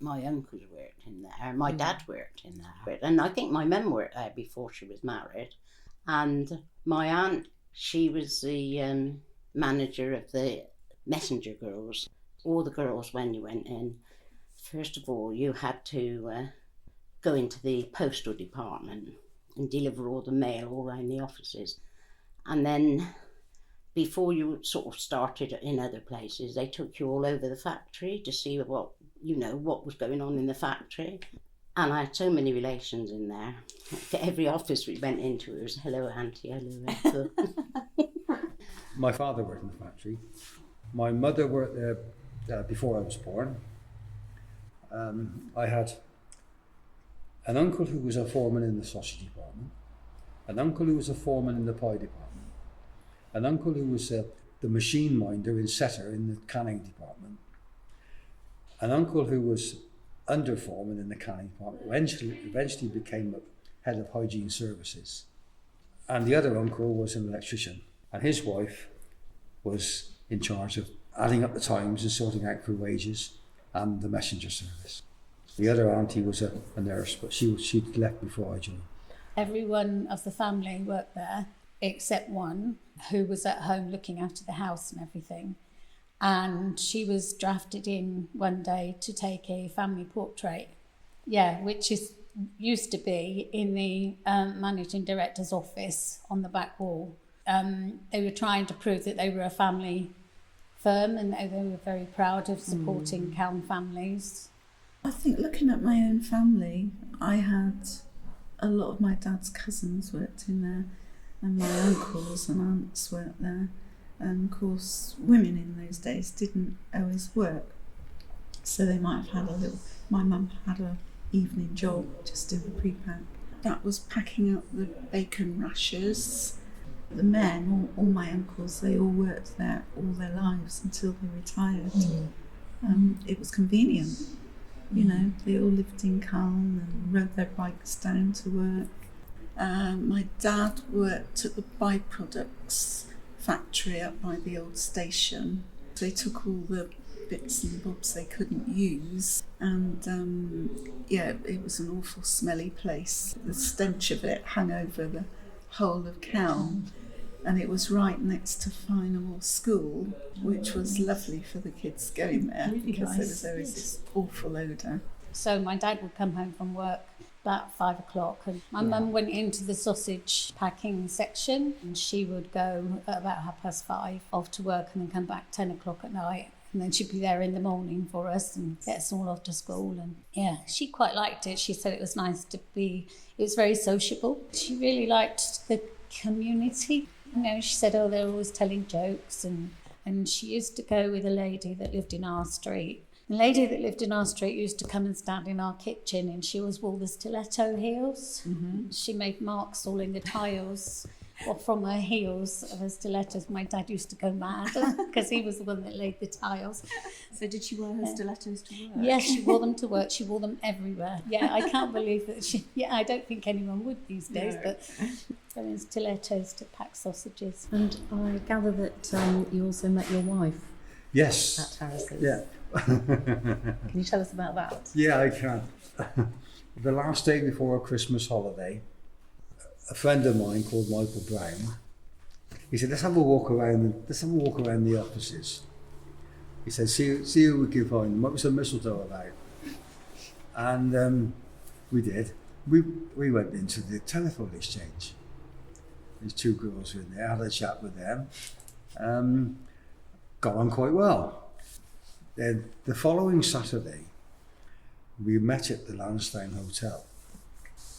my uncles worked in there, my dad worked in there, and I think my mum worked there before she was married. And my aunt, she was the manager of the messenger girls. All the girls, when you went in, first of all, you had to go into the postal department and deliver all the mail all around the offices. And then before you sort of started in other places, they took you all over the factory to see what was going on in the factory. And I had so many relations in there. For every office we went into, it was hello auntie, hello uncle. My father worked in the factory. My mother worked there before I was born. I had an uncle who was a foreman in the sausage department, an uncle who was a foreman in the pie department, an uncle who was the machine minder in setter in the canning department, an uncle who was under foreman in the canning department, eventually became head of hygiene services, and the other uncle was an electrician, and his wife was in charge of adding up the times and sorting out for wages and the messenger service. The other auntie was a nurse, but she'd left before I joined. Everyone of the family worked there except one who was at home looking after the house and everything. And she was drafted in one day to take a family portrait, which used to be in the managing director's office on the back wall. They were trying to prove that they were a family firm and they were very proud of supporting Calne families. I think looking at my own family, I had a lot of my dad's cousins worked in there, and my uncles and aunts worked there. And of course, women in those days didn't always work. So they might have had my mum had an evening job just in the pre-pack. That was packing up the bacon rashers. The men, all my uncles, they all worked there all their lives until they retired. It was convenient. They all lived in Calne and rode their bikes down to work. My dad worked at the byproducts factory up by the old station. They took all the bits and bobs they couldn't use, and it was an awful smelly place. The stench of it hung over the whole of Calne, and it was right next to Fineham School, which was lovely for the kids going there, really because nice. There was always this awful odour. So my dad would come home from work about 5 o'clock, and my mum went into the sausage packing section, and she would go at about 5:30 off to work and then come back 10 o'clock at night, and then she'd be there in the morning for us and get us all off to school. And she quite liked it. She said it was nice to be, it was very sociable. She really liked the community. She said, they're always telling jokes, and she used to go with a lady that lived in our street. The lady that lived in our street used to come and stand in our kitchen, and she always wore the stiletto heels. She made marks all in the tiles from her heels of her stilettos. My dad used to go mad because he was the one that laid the tiles. So did she wear her stilettos to work? Yes, she wore them to work. She wore them everywhere. I can't believe that I don't think anyone would these days, but wearing stilettos to pack sausages. And I gather that you also met your wife. Yes. At Harris's. Yeah. Can you tell us about that? Yeah, I can. The last day before a Christmas holiday, a friend of mine called Michael Brown, he said, let's have a walk around the offices. He said, see who we can find. What was the mistletoe about? And we did. We went into the telephone exchange. These two girls were in there, had a chat with them. Got on quite well. Then the following Saturday, we met at the Lansdowne Hotel,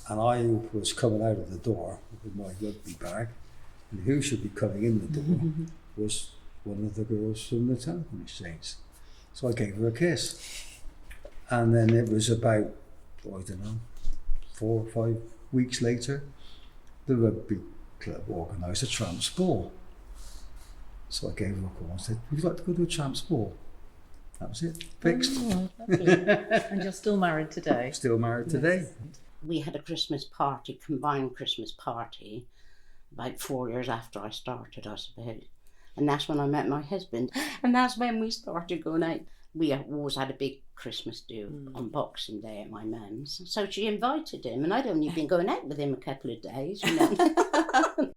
and I was coming out of the door with my rugby bag, and who should be coming in the door was one of the girls from the telephone exchange. So I gave her a kiss, and then it was about, 4 or 5 weeks later, the rugby club organised a tramps ball. So I gave her a call and said, would you like to go to a tramps ball? That was it, fixed. Oh, lovely. And you're still married today? Still married today. We had a Christmas party, combined Christmas party, about 4 years after I started, I suppose. And that's when I met my husband. And that's when we started going out. We always had a big Christmas do on Boxing Day at my mum's. So she invited him, and I'd only been going out with him a couple of days, you know.